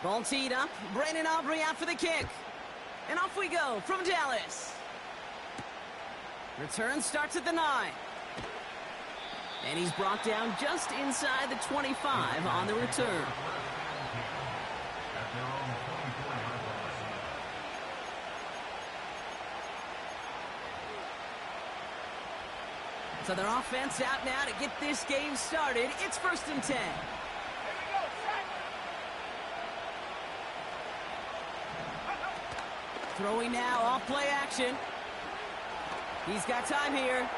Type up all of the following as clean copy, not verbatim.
Ball teed up. Brandon Aubrey out for the kick. And off we go from Dallas. Return starts at the 9. And he's brought down just inside the 25 on the return. So their offense out now to get this game started. It's 1st and 10. Throwing now, off play action. He's got time here.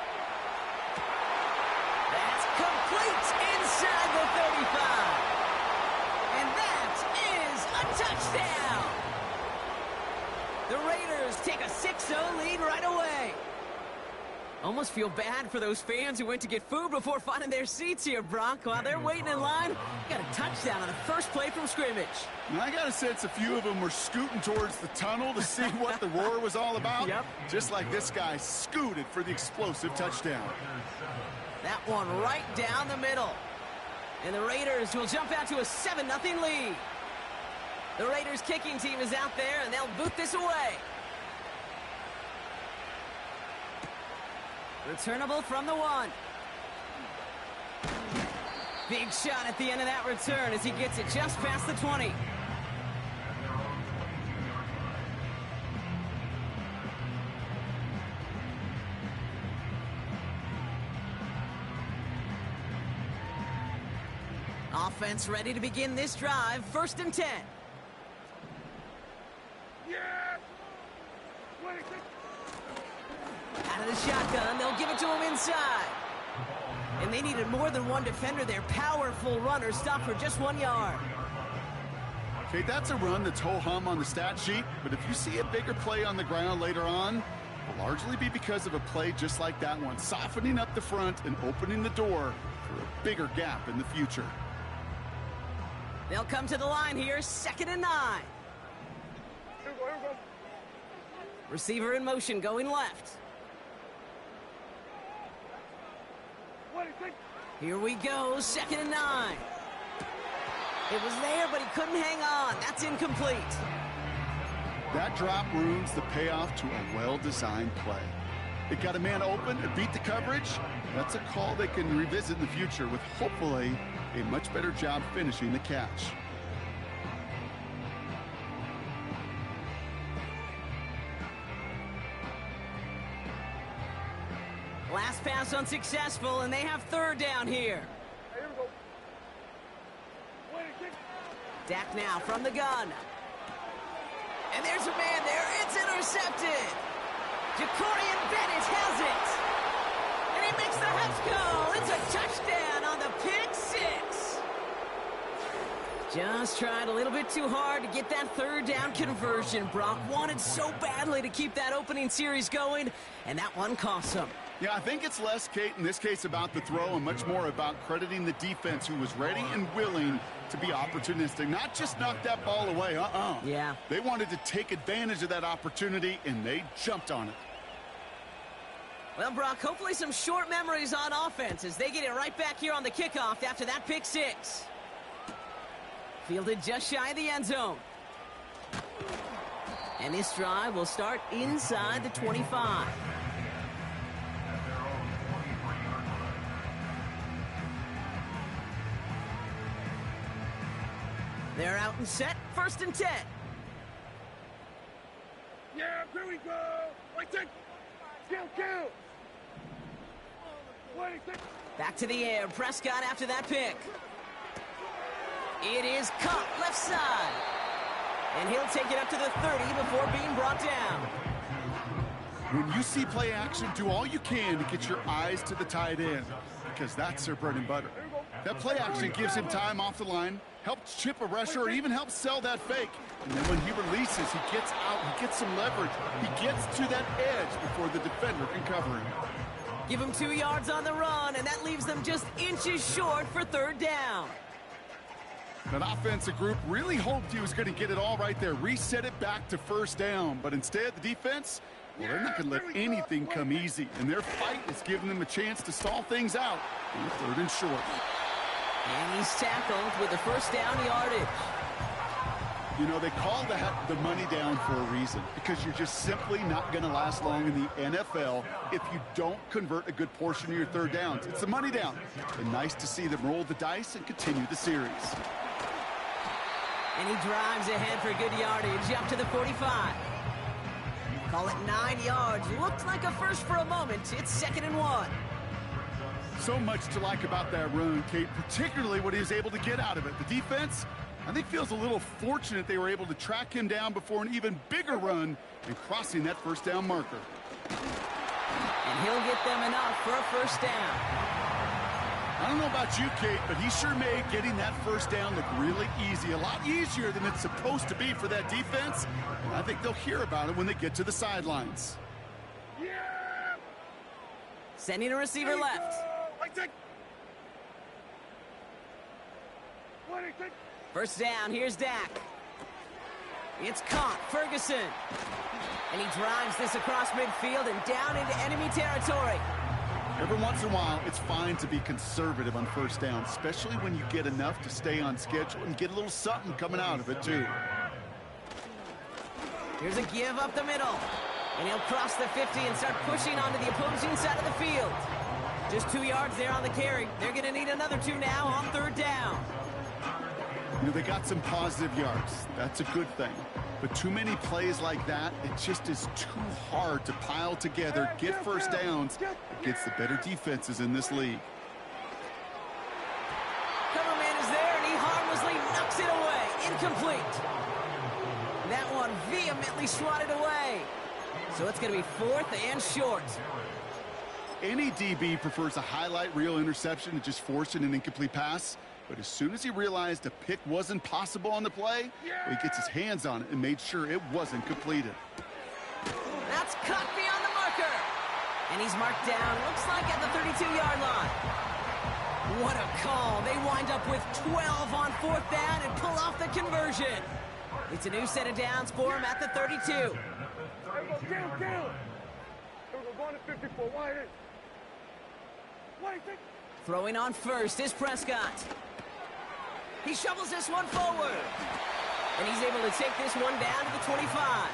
That's complete inside the 35. And that is a touchdown. The Raiders take a 6-0 lead right away. Almost feel bad for those fans who went to get food before finding their seats here, Brock. While they're waiting in line, got a touchdown on the first play from scrimmage. And I got a sense a few of them were scooting towards the tunnel to see what the roar was all about. Yep. Just like this guy scooted for the explosive touchdown. That one right down the middle. And the Raiders will jump out to a 7-0 lead. The Raiders kicking team is out there, and they'll boot this away. Returnable from the 1. Big shot at the end of that return as he gets it just past the 20. Offense ready to begin this drive. 1st and 10. Out of the shotgun, they'll give it to him inside. And they needed more than one defender. Their powerful runner stopped for just 1 yard. Okay, that's a run that's ho-hum on the stat sheet, but if you see a bigger play on the ground later on, it'll largely be because of a play just like that one, softening up the front and opening the door for a bigger gap in the future. They'll come to the line here, 2nd and 9. Here we go. Receiver in motion, going left. Here we go, 2nd and 9. It was there, but he couldn't hang on. That's incomplete. That drop ruins the payoff to a well-designed play. It got a man open, it beat the coverage. That's a call they can revisit in the future with hopefully a much better job finishing the catch. Last pass unsuccessful, and they have 3rd down here. Here we go. Dak now from the gun. And there's a man there. It's intercepted. Jacorian Bennett has it. And he makes the Huts go. It's a touchdown on the pick 6. Just tried a little bit too hard to get that 3rd down conversion. Brock wanted so badly to keep that opening series going, and that one cost him. Yeah, I think it's less, Kate, in this case about the throw and much more about crediting the defense who was ready and willing to be opportunistic. Not just knock that ball away, Yeah. They wanted to take advantage of that opportunity, and they jumped on it. Well, Brock, hopefully some short memories on offense as they get it right back here on the kickoff after that pick 6. Fielded just shy of the end zone. And this drive will start inside the 25. They're out and set, 1st and 10. Yeah, here we go. Right there. Kill. Back to the air, Prescott after that pick. It is caught left side. And he'll take it up to the 30 before being brought down. When you see play action, do all you can to get your eyes to the tight end, because that's their bread and butter. That play action gives him time off the line, helps chip a rusher, or even helps sell that fake. And then when he releases, he gets out, he gets some leverage. He gets to that edge before the defender can cover him. Give him 2 yards on the run, and that leaves them just inches short for 3rd down. That offensive group really hoped he was going to get it all right there, reset it back to 1st down. But instead, the defense, well, they're not going to let anything come easy. And their fight is giving them a chance to stall things out on 3rd and short. And he's tackled with the 1st down yardage. You know, they call the money down for a reason, because you're just simply not going to last long in the NFL if you don't convert a good portion of your third downs. It's the money down. And nice to see them roll the dice and continue the series. And he drives ahead for good yardage up to the 45. Call it 9 yards. Looked like a first for a moment. It's 2nd and 1. So much to like about that run, Kate, particularly what he was able to get out of it. The defense, I think, feels a little fortunate they were able to track him down before an even bigger run and crossing that first down marker. And he'll get them enough for a first down. I don't know about you, Kate, but he sure made getting that first down look really easy. A lot easier than it's supposed to be for that defense. And I think they'll hear about it when they get to the sidelines. Yeah! Sending a receiver left. I take. What I take? First down, here's Dak. It's caught, Ferguson. And he drives this across midfield and down into enemy territory. Every once in a while, it's fine to be conservative on first down, especially when you get enough to stay on schedule and get a little something coming out of it, too. Here's a give up the middle. And he'll cross the 50 and start pushing onto the opposing side of the field. Just 2 yards there on the carry. They're going to need another 2 now on third down. You know, they got some positive yards. That's a good thing. But too many plays like that, it just is too hard to pile together, get first downs against the better defenses in this league. Cover man is there, and he harmlessly knocks it away. Incomplete. That one vehemently swatted away. So it's going to be 4th and short. Any DB prefers a highlight reel interception to just forcing an incomplete pass. But as soon as he realized a pick wasn't possible on the play, well, he gets his hands on it and made sure it wasn't completed. That's cut beyond the marker. And he's marked down, looks like at the 32-yard line. What a call. They wind up with 12 on 4th down and pull off the conversion. It's a new set of downs for him at the 32. There we go, down. There we go, going to 54. Why it is? What I take? Throwing on first is Prescott. He shovels this one forward. And he's able to take this one down to the 25.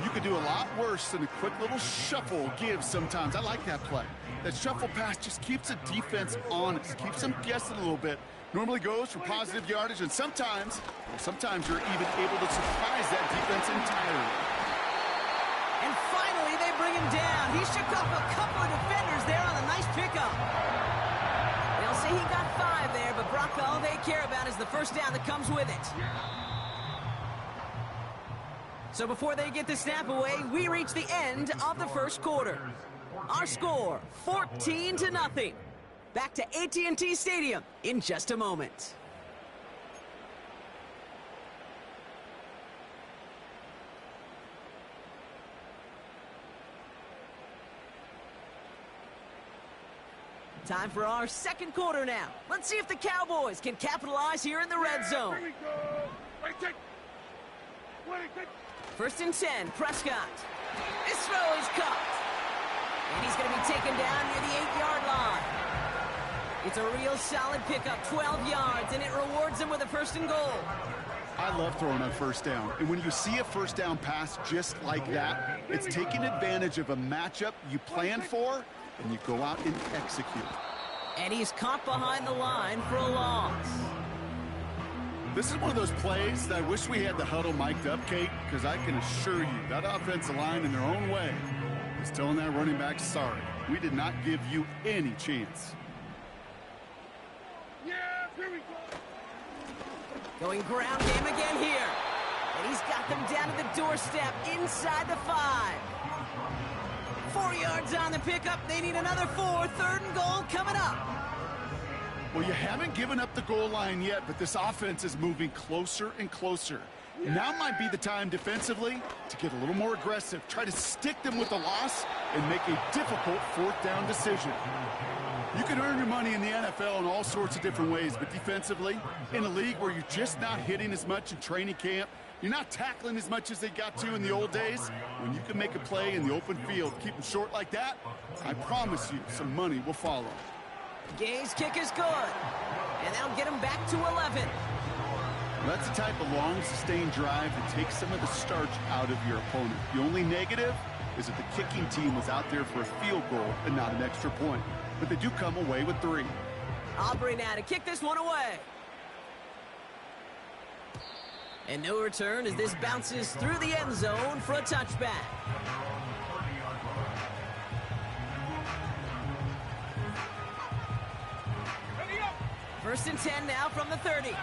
You could do a lot worse than a quick little shuffle give sometimes. I like that play. That shuffle pass just keeps the defense honest, keeps them guessing a little bit. Normally goes for positive yardage, and sometimes you're even able to surprise that defense entirely. And finally, they bring him down. He shook off a couple of defenders there on a nice pickup. They'll say he got 5 there, but Brock, all they care about is the first down that comes with it. So before they get the snap away, we reach the end of the first quarter. Our score, 14-0. Back to AT&T Stadium in just a moment. Time for our second quarter now. Let's see if the Cowboys can capitalize here in the red zone. Here we go. I take. What I take? 1st and 10, Prescott. This throw is caught. And he's going to be taken down near the 8-yard line. It's a real solid pickup, 12 yards, and it rewards him with a 1st and goal. I love throwing on first down. And when you see a first down pass just like that, it's taking advantage of a matchup you planned for, and you go out and execute. And he's caught behind the line for a loss. This is one of those plays that I wish we had the huddle mic'd up, Kate, because I can assure you that offensive line in their own way is telling that running back, sorry, we did not give you any chance. Yeah, here we go. Going ground game again here. And he's got them down to the doorstep inside the 5. 4 yards on the pickup. They need another 4. 3rd and goal coming up. Well, you haven't given up the goal line yet, but this offense is moving closer and closer. Now might be the time defensively to get a little more aggressive, try to stick them with the loss, and make a difficult 4th down decision. You can earn your money in the NFL in all sorts of different ways, but defensively, in a league where you're just not hitting as much in training camp, you're not tackling as much as they got to in the old days, when you can make a play in the open field, keep them short like that, I promise you some money will follow. Gay's kick is good. And that'll get him back to 11. That's the type of long, sustained drive that takes some of the starch out of your opponent. The only negative is that the kicking team was out there for a field goal and not an extra point. But they do come away with 3. Aubrey now to kick this one away. And no return as this bounces through the end zone for a touchback. First and 10 now from the 30.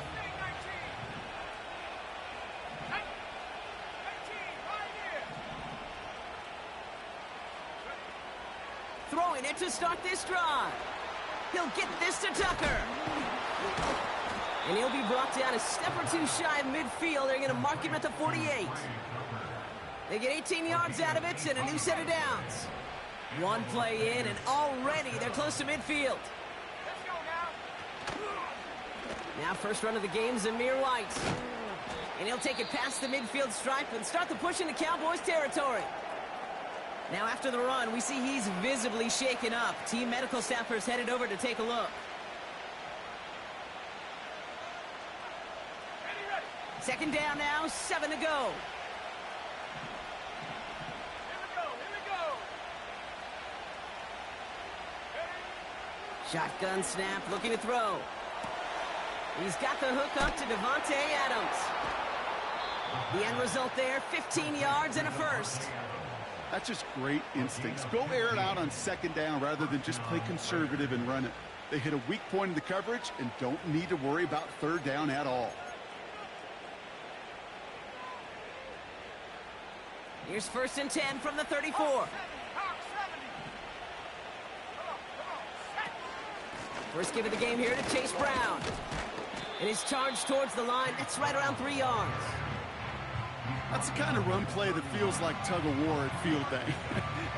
Throwing it to start this drive. He'll get this to Tucker. And he'll be brought down a step or two shy of midfield. They're going to mark him at the 48. They get 18 yards out of it and a new set of downs. One play in, and already they're close to midfield. Let's go now. Now first run of the game, Zamir White. And he'll take it past the midfield stripe and start the push into Cowboys territory. Now after the run, we see he's visibly shaken up. Team medical staffers headed over to take a look. Second down now, 7 to go. Here we go. Shotgun snap, looking to throw. He's got the hook up to Davante Adams. The end result there, 15 yards and a first. That's just great instincts. Go air it out on second down rather than just play conservative and run it. They hit a weak point in the coverage and don't need to worry about third down at all. Here's first and 10 from the 34. First give of the game here to Chase Brown. And his charge towards the line, that's right around 3 yards. That's the kind of run play that feels like tug-of-war at field day.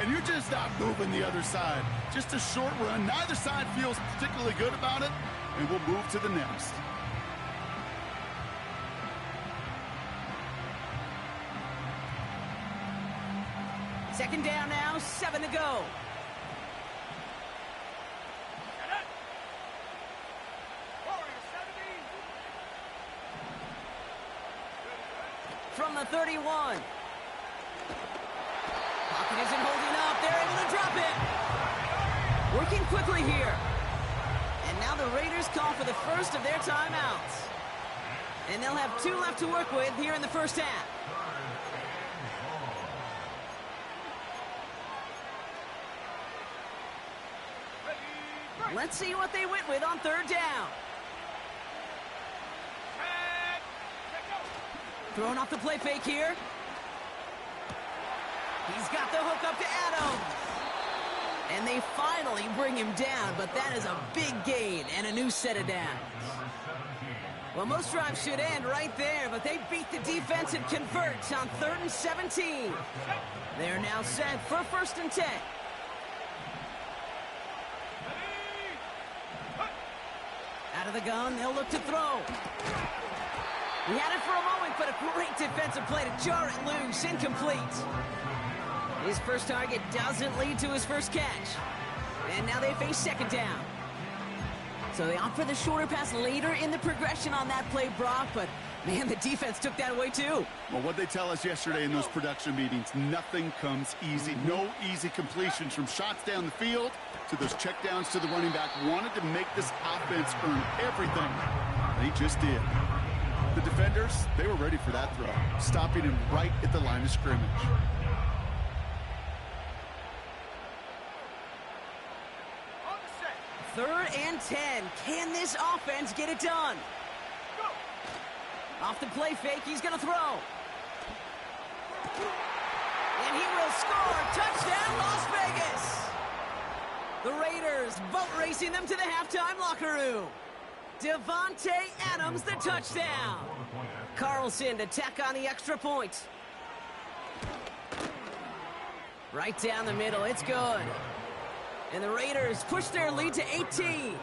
And you're just not moving the other side. Just a short run. Neither side feels particularly good about it, and we'll move to the next. Second down now, 7 to go. From the 31. Pocket isn't holding up. They're able to drop it. Working quickly here. And now the Raiders call for the first of their timeouts. And they'll have 2 left to work with here in the first half. Let's see what they went with on third down. Throwing off the play fake here. He's got the hook up to Adams. And they finally bring him down, but that is a big gain and a new set of downs. Well, most drives should end right there, but they beat the defense and convert on 3rd and 17. They're now set for first and 10. Out of the gun, they'll look to throw. He had it for a moment, but a great defensive play to jar it loose. Incomplete. His first target doesn't lead to his first catch. And now they face second down. So they opt for the shorter pass later in the progression on that play, Brock, but man, the defense took that away too. Well, what they tell us yesterday in those production meetings, nothing comes easy. No easy completions from shots down the field to those checkdowns to the running back. Wanted to make this offense earn everything. They just did. The defenders, they were ready for that throw, stopping him right at the line of scrimmage. Third and 10. Can this offense get it done? Off the play fake, he's going to throw. And he will score. Touchdown, Las Vegas. The Raiders boat racing them to the halftime locker room. Davante Adams, the touchdown. Carlson to tack on the extra point. Right down the middle, it's good. And the Raiders push their lead to 18.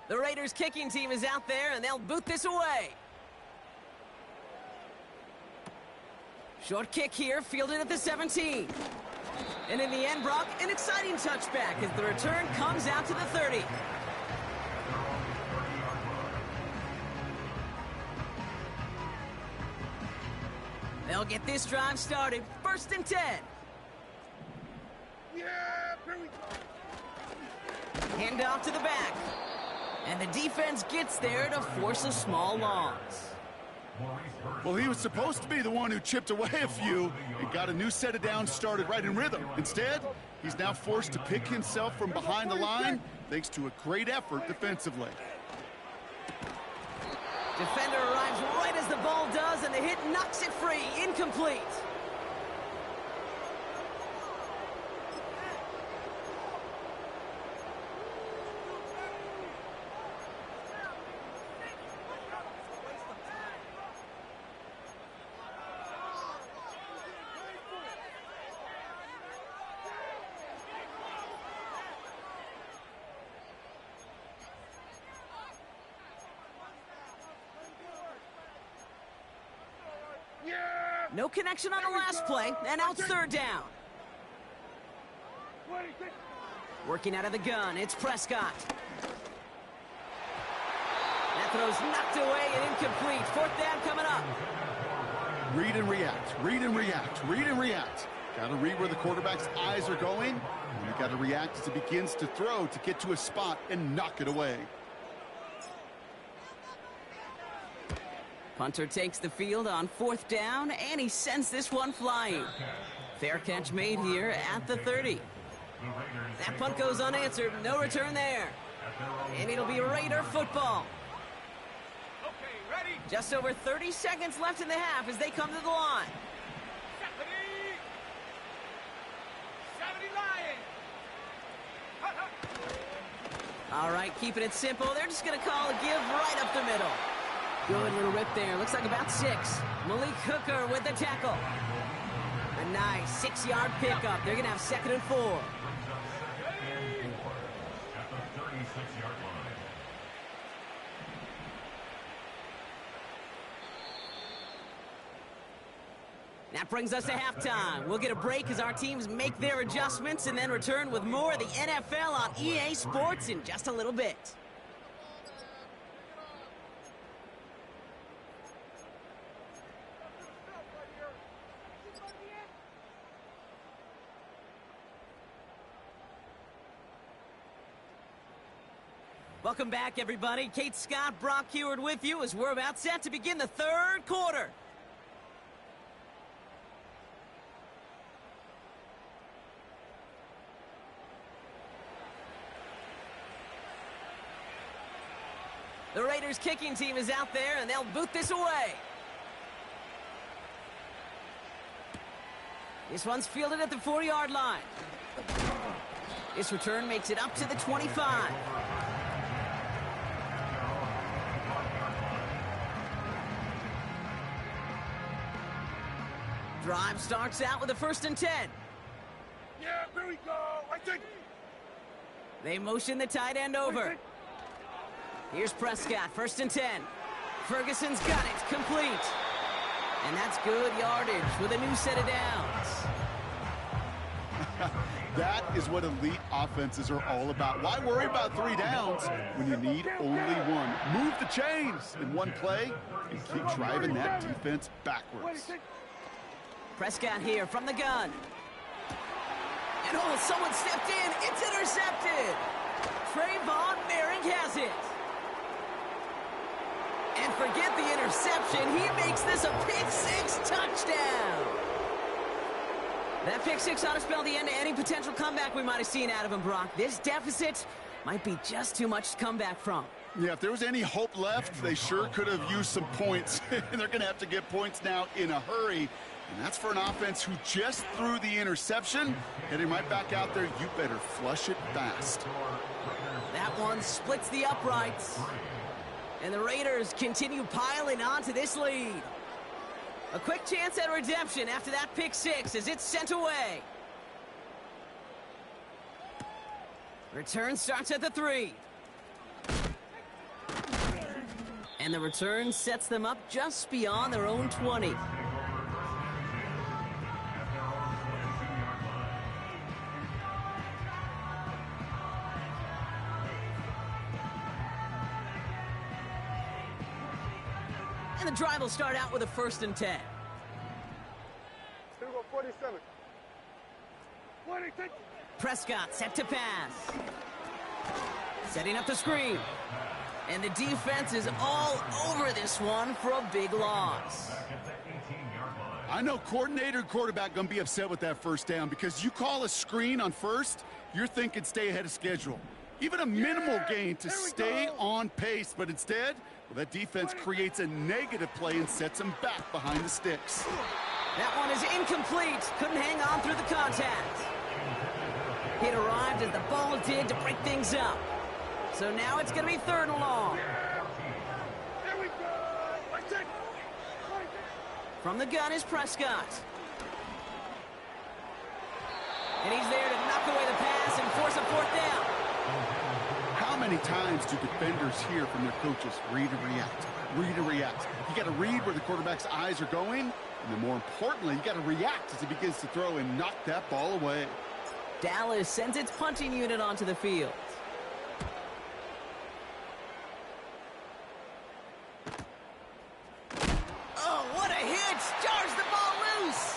The Raiders kicking team is out there, and they'll boot this away. Short kick here, fielded at the 17. And in the end, Brock, an exciting touchback as the return comes out to the 30. They'll get this drive started. 1st and 10. Yeah, here we go. Hand off to the back. And the defense gets there to force a small loss. Well, he was supposed to be the one who chipped away a few and got a new set of downs started right in rhythm. Instead, he's now forced to pick himself from behind the line thanks to a great effort defensively. Defender arrives right as the ball does, and the hit knocks it free. Incomplete. No connection on the last play, and now it's 3rd down. Working out of the gun, it's Prescott. That throw's knocked away and incomplete. 4th down coming up. Read and react, read and react, read and react. Got to read where the quarterback's eyes are going, and you got to react as he begins to throw to get to a spot and knock it away. Punter takes the field on 4th down, and he sends this one flying. Fair catch made here at the 30. That punt goes unanswered. No return there. And it'll be Raider football. Okay, ready? Just over 30 seconds left in the half as they come to the line. 70 Lions. All right, keeping it simple. They're just going to call a give right up the middle. Good little rip there. Looks like about 6. Malik Hooker with the tackle. A nice 6-yard pickup. They're going to have 2nd and 4. That brings us to halftime. We'll get a break as our teams make their adjustments and then return with more of the NFL on EA Sports in just a little bit. Welcome back, everybody. Kate Scott, Brock Heward with you as we're about set to begin the 3rd quarter. The Raiders kicking team is out there, and they'll boot this away. This one's fielded at the 40-yard line. This return makes it up to the 25. Drive starts out with a 1st and 10. Yeah, here we go. I think. They motion the tight end over. Here's Prescott, 1st and 10. Ferguson's got it, complete. And that's good yardage with a new set of downs. That is what elite offenses are all about. Why worry about 3 downs when you need only 1? Move the chains in one play and keep driving that defense backwards. Prescott here from the gun. And oh, someone stepped in. It's intercepted. Trayvon Merrick has it. And forget the interception. He makes this a pick-6 touchdown. That pick-6 ought to spell the end to any potential comeback we might have seen out of him, Brock. This deficit might be just too much to come back from. Yeah, if there was any hope left, they sure could have used some points. And they're going to have to get points now in a hurry. And that's for an offense who just threw the interception. Heading right back out there, you better flush it fast. That one splits the uprights. And the Raiders continue piling on to this lead. A quick chance at redemption after that pick-6 as it's sent away. Return starts at the 3. And the return sets them up just beyond their own 20. And the drive will start out with a 1st and 10. Here we go, 47. 20, take. Prescott set to pass. Setting up the screen. And the defense is all over this one for a big loss. I know coordinator and quarterback going to be upset with that 1st down because you call a screen on 1st, you're thinking stay ahead of schedule. Even a minimal gain to stay on pace, but instead, well, that defense creates a negative play and sets them back behind the sticks. That one is incomplete. Couldn't hang on through the contact. It arrived as the ball did to break things up. So now it's going to be 3rd and long. Here we go. From the gun is Prescott. And he's there to knock away the pass and force a 4th down. How many times do defenders hear from their coaches, read and react, read and react? You got to read where the quarterback's eyes are going, and then more importantly, you got to react as he begins to throw and knock that ball away. Dallas sends its punting unit onto the field. Oh, what a hit! Jars the ball loose!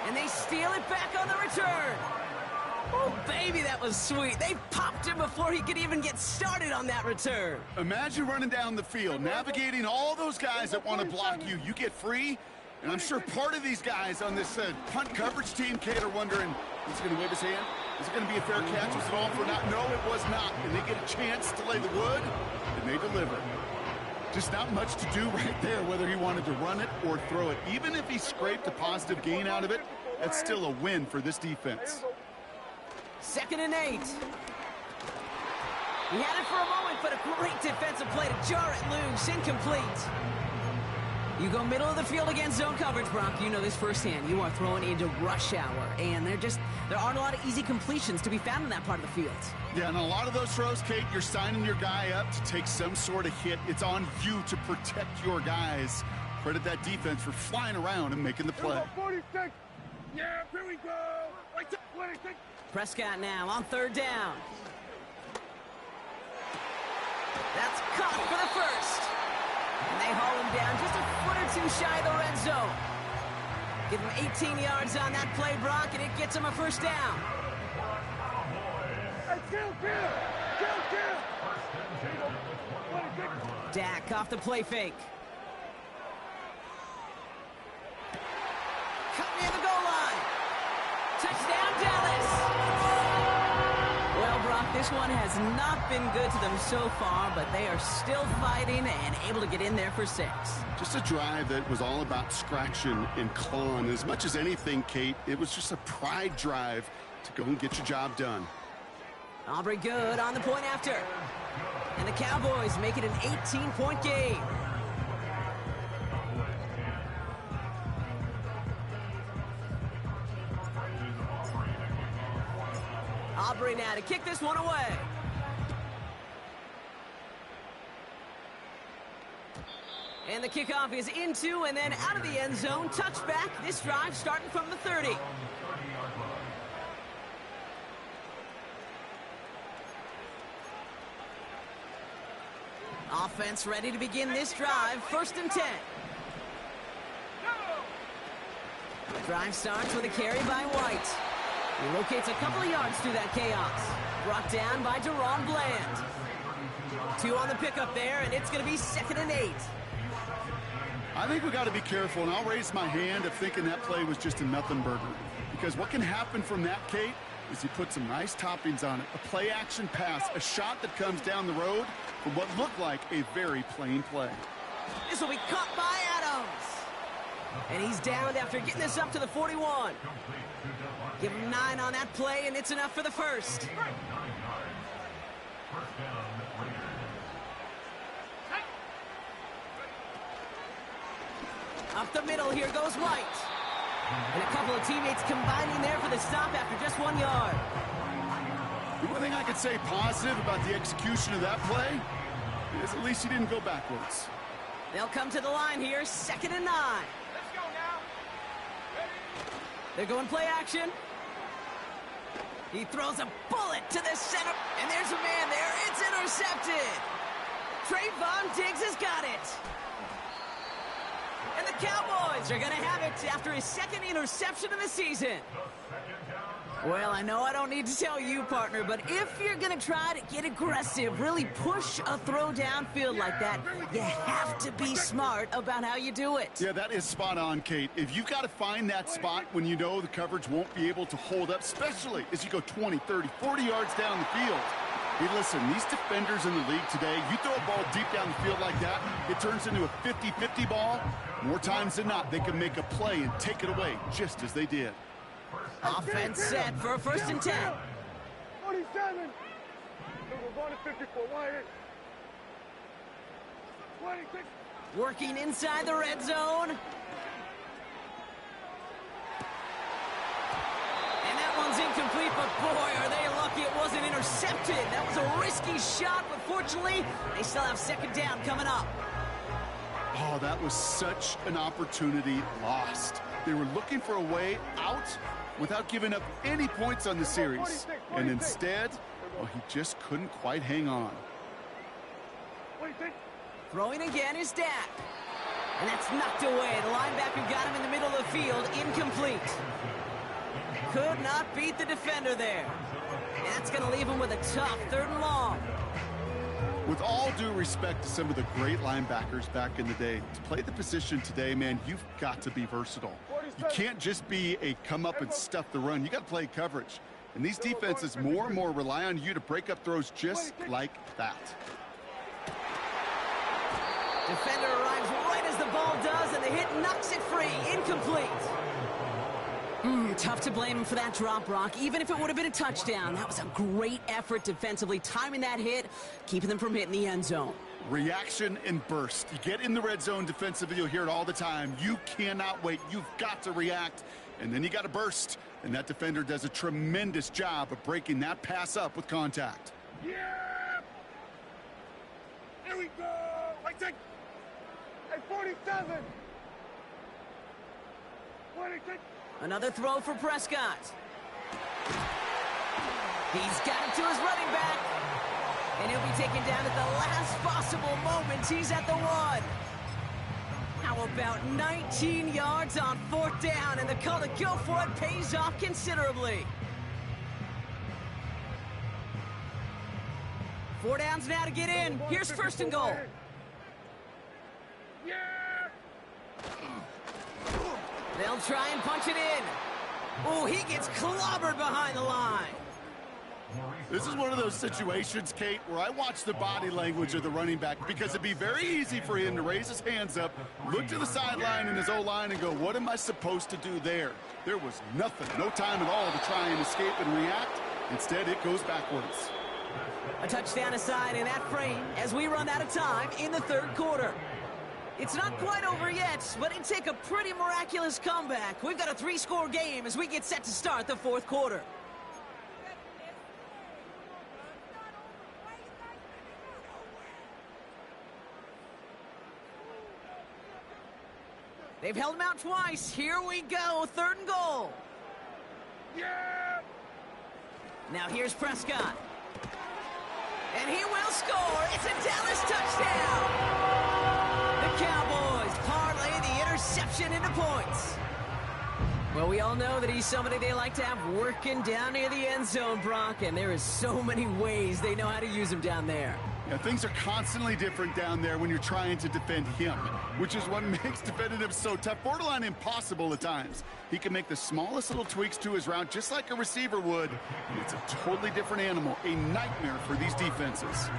And they steal it back on the return. Oh, baby, that was sweet. They popped him before he could even get started on that return. Imagine running down the field, navigating all those guys that want to block you. You get free, and I'm sure part of these guys on this punt coverage team, Kate, are wondering, is he going to wave his hand? Is it going to be a fair catch? Was it all for naught? No, it was not. And they get a chance to lay the wood, and they deliver. Just not much to do right there, whether he wanted to run it or throw it. Even if he scraped a positive gain out of it, that's still a win for this defense. 2nd and 8. He had it for a moment, but a great defensive play to jar it loose. Incomplete. You go middle of the field against zone coverage, Brock. You know this firsthand. You are throwing into rush hour, and there aren't a lot of easy completions to be found in that part of the field. Yeah, and a lot of those throws, Kate, you're signing your guy up to take some sort of hit. It's on you to protect your guys. Credit that defense for flying around and making the play. 46. Yeah, here we go. 26. Prescott now on 3rd down. That's caught for the 1st. And they haul him down just a foot or 2 shy of the red zone. Give him 18 yards on that play, Brock, and it gets him a 1st down. Hey, kill. Dak off the play fake. Cut near the goal line. Touchdown, Dallas. Well, Brock, this one has not been good to them so far, but they are still fighting and able to get in there for 6. Just a drive that was all about scratching and clawing. As much as anything, Kate, it was just a pride drive to go and get your job done. Aubrey good on the point after. And the Cowboys make it an 18-point game. Aubrey now to kick this one away. And the kickoff is into and then out of the end zone. Touchback. This drive starting from the 30. Offense ready to begin this drive. 1st and 10. Drive starts with a carry by White. He locates a couple of yards through that chaos. Brought down by Deron Bland. 2 on the pickup there, and it's going to be 2nd and 8. I think we got to be careful, and I'll raise my hand of thinking that play was just a nothing burger. Because what can happen from that, Kate, is you put some nice toppings on it. A play-action pass, a shot that comes down the road from what looked like a very plain play. This will be caught by Adams. And he's downed after getting this up to the 41. Give him 9 on that play, and it's enough for the 1st. Up the middle, here goes White. And a couple of teammates combining there for the stop after just 1 yard. The one thing I could say positive about the execution of that play is at least he didn't go backwards. They'll come to the line here, 2nd and 9. Let's go now. They're going play action. He throws a bullet to the center, and there's a man there. It's intercepted. Trayvon Diggs has got it. And the Cowboys are going to have it after his 2nd interception of the season. Well, I know I don't need to tell you, partner, but if you're going to try to get aggressive, really push a throw downfield like that, you have to be smart about how you do it. Yeah, that is spot on, Kate. If you've got to find that spot when you know the coverage won't be able to hold up, especially as you go 20, 30, 40 yards down the field. Hey, listen, these defenders in the league today, you throw a ball deep down the field like that, it turns into a 50-50 ball. More times than not, they can make a play and take it away, just as they did. Offense set for a 1st and 10. 47. We're going to 54. Wide. 26. Working inside the red zone. And that one's incomplete, but boy, are they lucky it wasn't intercepted. That was a risky shot, but fortunately, they still have 2nd down coming up. Oh, that was such an opportunity lost. They were looking for a way out without giving up any points on the series. And instead, well, he just couldn't quite hang on. Throwing again is Dak. And that's knocked away. The linebacker got him in the middle of the field. Incomplete. Could not beat the defender there. And that's going to leave him with a tough 3rd and long. With all due respect to some of the great linebackers back in the day, to play the position today, man, you've got to be versatile. You can't just be a come up and stuff the run. You got to play coverage. And these defenses more and more rely on you to break up throws just like that. Defender arrives right as the ball does, and the hit knocks it free. Incomplete. Tough to blame him for that drop, Brock. Even if it would have been a touchdown, that was a great effort defensively, timing that hit, keeping them from hitting the end zone. Reaction and burst. You get in the red zone defensively, you'll hear it all the time. You cannot wait. You've got to react, and then you got to burst. And that defender does a tremendous job of breaking that pass up with contact. Yeah! Here we go! I take... At 47! 26! Another throw for Prescott. He's got it to his running back. And he'll be taken down at the last possible moment. He's at the 1. How about 19 yards on 4th down? And the call to go for it pays off considerably. 4 downs now to get in. Here's 1st and goal. Yeah! They'll try and punch it in. Oh, he gets clobbered behind the line. This is one of those situations, Kate, where I watch the body language of the running back because it'd be very easy for him to raise his hands up, look to the sideline in his O-line and go, what am I supposed to do there? There was nothing, no time at all to try and escape and react. Instead, it goes backwards. A touchdown aside in that frame as we run out of time in the 3rd quarter. It's not quite over yet, but it'd take a pretty miraculous comeback. We've got a 3-score game as we get set to start the 4th quarter. They've held him out twice. Here we go, 3rd and goal. Yeah! Now here's Prescott. And he will score. It's a Dallas touchdown. The Cowboys parlay the interception into points. Well, we all know that he's somebody they like to have working down near the end zone, Brock, and there is so many ways they know how to use him down there. Yeah, things are constantly different down there when you're trying to defend him, which is what makes defending him so tough, borderline impossible at times. He can make the smallest little tweaks to his route just like a receiver would, and it's a totally different animal, a nightmare for these defenses.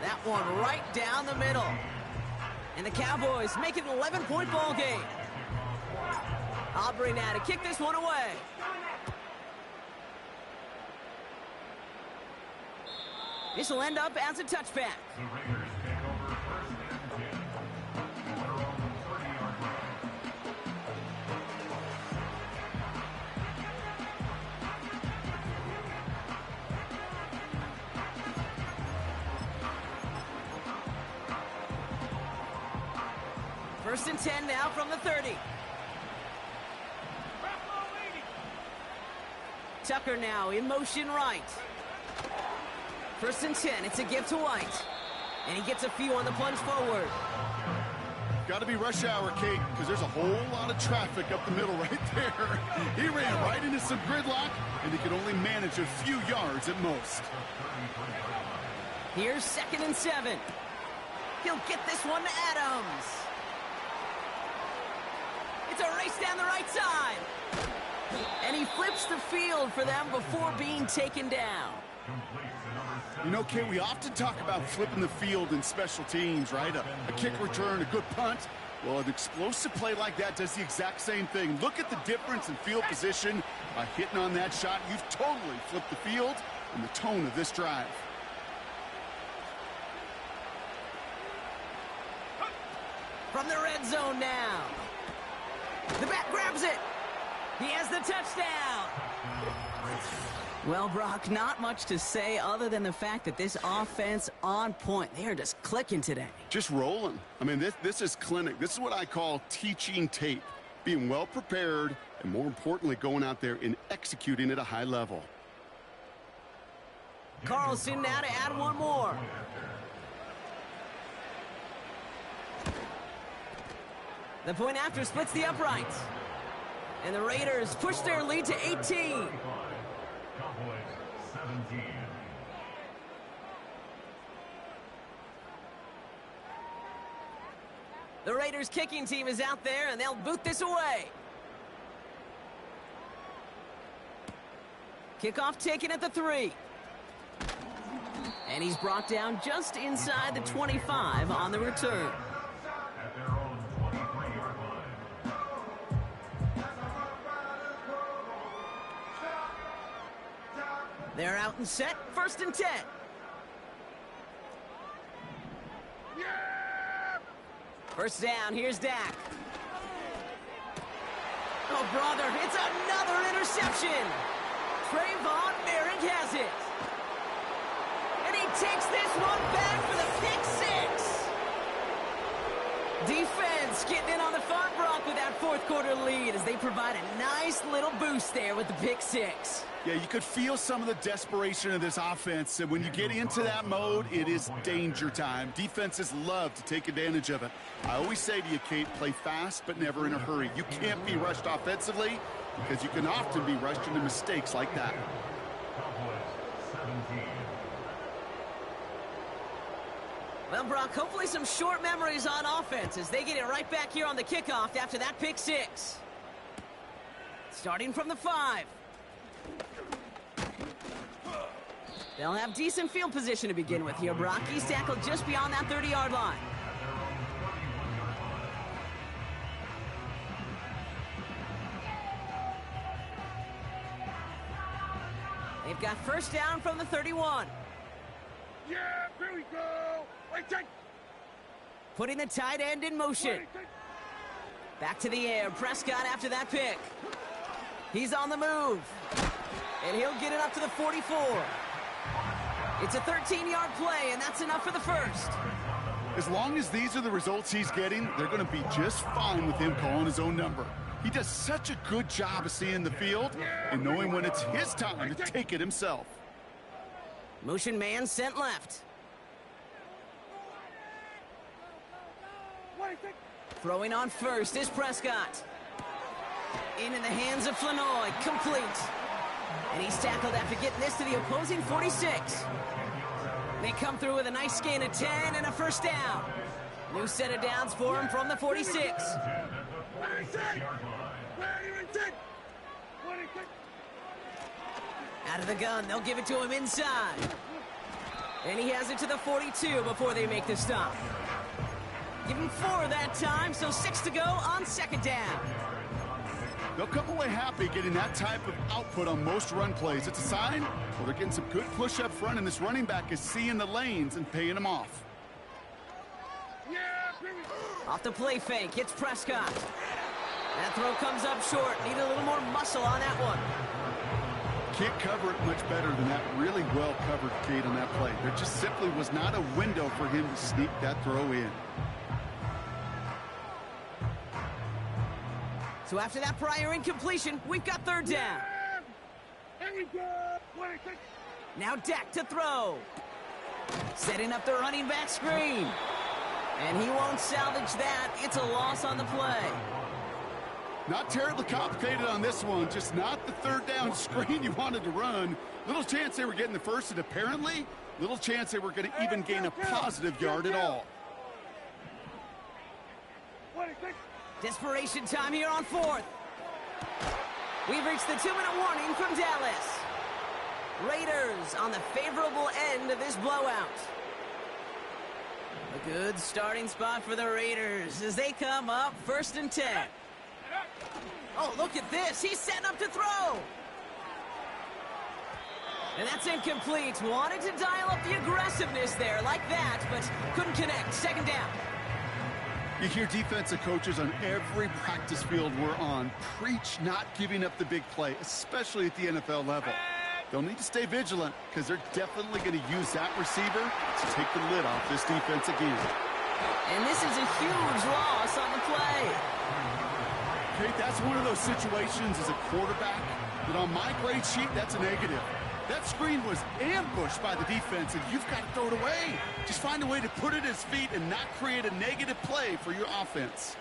That one right down the middle. And the Cowboys make it an 11-point ball game. Aubrey now to kick this one away. This will end up as a touchback. First and 10 now from the 30. Tucker now in motion right. First and 10, it's a give to White. And he gets a few on the plunge forward. Got to be rush hour, Kate, because there's a whole lot of traffic up the middle right there. He ran right into some gridlock, and he could only manage a few yards at most. Here's 2nd and 7. He'll get this one to Adams. It's a race down the right side. And he flips the field for them before being taken down. You know, Kate, we often talk about flipping the field in special teams, right? A kick return, a good punt. Well, an explosive play like that does the exact same thing. Look at the difference in field position. By hitting on that shot, you've totally flipped the field and the tone of this drive. From the red zone now. The back grabs it. He has the touchdown. Well, Brock, not much to say other than the fact that this offense on point. They are just clicking today. Just rolling. I mean, this is clinic. This is what I call teaching tape. Being well prepared and, more importantly, going out there and executing at a high level. Carlson now to add one more. The point after splits the uprights. And the Raiders push their lead to 18. Cowboys 17. The Raiders kicking team is out there, and they'll boot this away. Kickoff taken at the 3. And he's brought down just inside the 25 on the return. At their own 23-yard line. They're out and set. First and 10. First down. Here's Dak. Oh, brother. It's another interception. Trayvon Merrick has it. And he takes this one back for the pick 6. Defense getting in on the fun, Brock, with that fourth quarter lead as they provide a nice little boost there with the pick 6. Yeah, you could feel some of the desperation of this offense. And when you get into that mode, it is danger time. Defenses love to take advantage of it. I always say to you, Kate, play fast but never in a hurry. You can't be rushed offensively because you can often be rushed into mistakes like that. Cowboys 17. Well, Brock, hopefully some short memories on offense as they get it right back here on the kickoff after that pick 6. Starting from the 5. They'll have decent field position to begin with here, Brock. He's tackled just beyond that 30-yard line. They've got first down from the 31. Yeah, here we go. Wait, take. Putting the tight end in motion. Back to the air. Prescott after that pick. He's on the move. And he'll get it up to the 44. It's a 13-yard play, and that's enough for the first. As long as these are the results he's getting, they're going to be just fine with him calling his own number. He does such a good job of seeing the field and knowing when it's his time to take it himself. Motion man sent left. Throwing on first is Prescott. In the hands of Flanoy, complete. And he's tackled after getting this to the opposing 46. They come through with a nice gain of 10 and a first down. New set of downs for him from the 46. Out of the gun, they'll give it to him inside. And he has it to the 42 before they make the stop. Give him 4 that time, so 6 to go on second down. They'll come away happy getting that type of output on most run plays. It's a sign, well, they're getting some good push up front, and this running back is seeing the lanes and paying them off. Off the play fake, it's Prescott. That throw comes up short. Need a little more muscle on that one. Can't cover it much better than that. Really well covered, Kate, on that play. There just simply was not a window for him to sneak that throw in. So after that prior incompletion, we've got third down. Here we go. 26. Now Dak to throw. Setting up the running back screen. And he won't salvage that. It's a loss on the play. Not terribly complicated on this one, just not the third down screen you wanted to run. Little chance they were getting the first, and apparently, little chance they were going to even gain a positive yard at all. 26. Desperation time here on fourth. We've reached the 2-minute warning from Dallas. Raiders on the favorable end of this blowout. A good starting spot for the Raiders as they come up 1st and 10. Oh, look at this. He's setting up to throw. And that's incomplete. Wanted to dial up the aggressiveness there like that, but couldn't connect. 2nd down. You hear defensive coaches on every practice field we're on preach not giving up the big play, especially at the NFL level. They'll need to stay vigilant because they're definitely going to use that receiver to take the lid off this defense again. And this is a huge loss on the play. Okay, that's one of those situations as a quarterback that on my grade sheet, that's a negative. That screen was ambushed by the defense, and you've got to throw it away. Just find a way to put it at his feet and not create a negative play for your offense.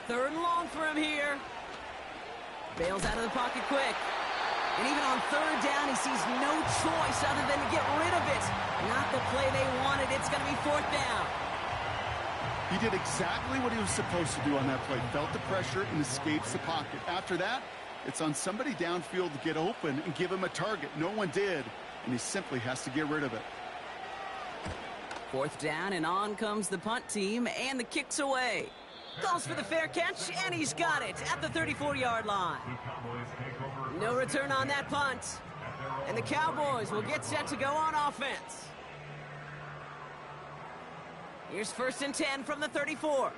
3rd and long for him here. Bails out of the pocket quick. And even on 3rd down, he sees no choice other than to get rid of it. Not the play they wanted. It's going to be 4th down. He did exactly what he was supposed to do on that play. Felt the pressure and escapes the pocket. After that, it's on somebody downfield to get open and give him a target. No one did, and he simply has to get rid of it. 4th down, and on comes the punt team, and the kick's away. Calls for the fair catch, and he's got it at the 34-yard line. No return on that punt. And the Cowboys will get set to go on offense. Here's 1st and 10 from the 34.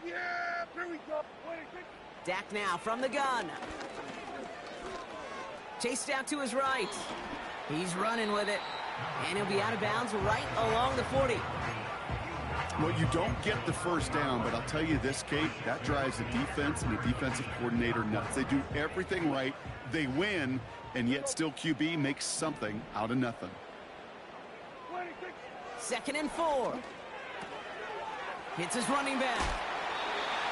Yeah, here we go. 26. Dak now from the gun. Chased out to his right. He's running with it. And he'll be out of bounds right along the 40. Well, you don't get the 1st down, but I'll tell you this, Kate, that drives the defense and the defensive coordinator nuts. They do everything right. They win, and yet still QB makes something out of nothing. 26. 2nd and 4. Hits his running back.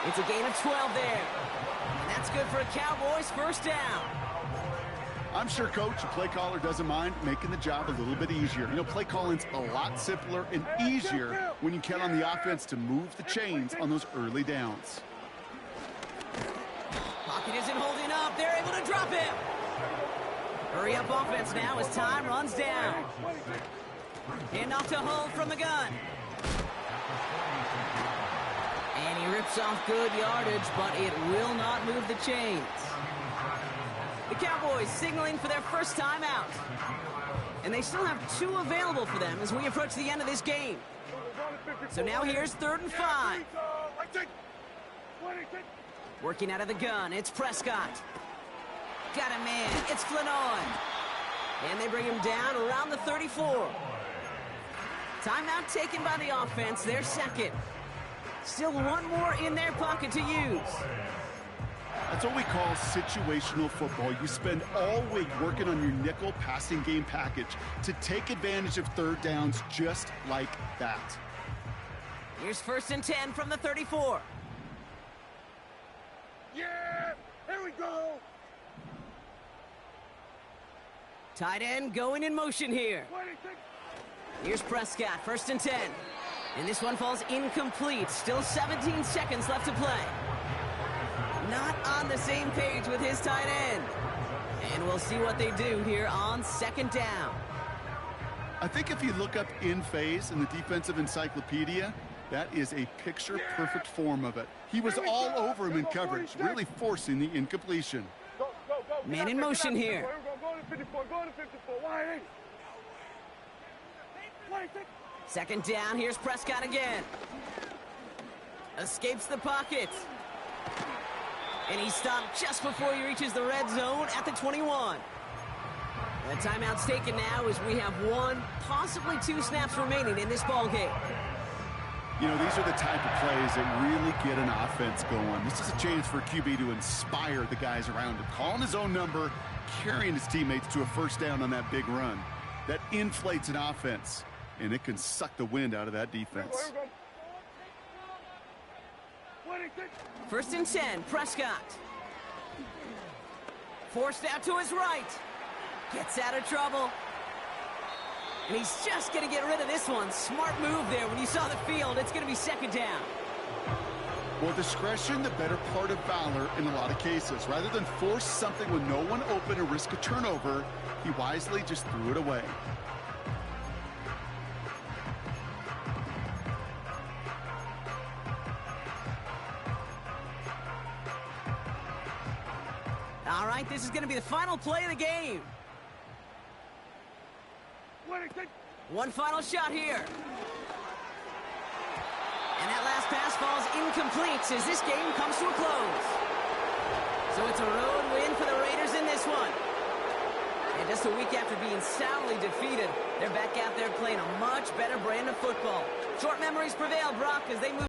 It's a gain of 12 there. And that's good for a Cowboys 1st down. I'm sure, Coach, the play caller doesn't mind making the job a little bit easier. You know, play calling's a lot simpler and easier when you count on the offense to move the chains on those early downs. Pocket isn't holding up. They're able to drop him. Hurry up offense now as time runs down. Hand off to Hull from the gun. And he rips off good yardage, but it will not move the chains. The Cowboys signaling for their 1st time out. And they still have 2 available for them as we approach the end of this game. So now here's 3rd and 5. Working out of the gun, it's Prescott. Got a man, it's Flanoy. And they bring him down around the 34. Timeout taken by the offense, their 2nd. Still 1 more in their pocket to use. That's what we call situational football. You spend all week working on your nickel passing game package to take advantage of 3rd downs just like that. Here's 1st and 10 from the 34. Yeah, here we go. Tight end going in motion here. 26. Here's Prescott, 1st and 10. And this one falls incomplete. Still 17 seconds left to play. Not on the same page with his tight end. And we'll see what they do here on 2nd down. I think if you look up in phase in the defensive encyclopedia, that is a picture-perfect form of it. He was all over him in coverage, really forcing the incompletion. Go. Man in motion here. Go to 54. Go to 54. Wide 8. 26. 2nd down. Here's Prescott again. Escapes the pocket. And he's stopped just before he reaches the red zone at the 21. The timeout's taken now as we have 1, possibly 2 snaps remaining in this ball game. You know, these are the type of plays that really get an offense going. This is a chance for a QB to inspire the guys around him. Calling his own number, carrying his teammates to a first down on that big run. That inflates an offense, and it can suck the wind out of that defense. First and 10, Prescott. Forced out to his right. Gets out of trouble. And he's just going to get rid of this one. Smart move there. When you saw the field, it's going to be second down. Well, discretion, the better part of valor in a lot of cases. Rather than force something with no one open or risk a turnover, he wisely just threw it away. All right, this is going to be the final play of the game. One final shot here. And that last pass falls incomplete as this game comes to a close. So it's a road win for the Raiders in this one. And just a week after being soundly defeated, they're back out there playing a much better brand of football. Short memories prevail, Brock, as they move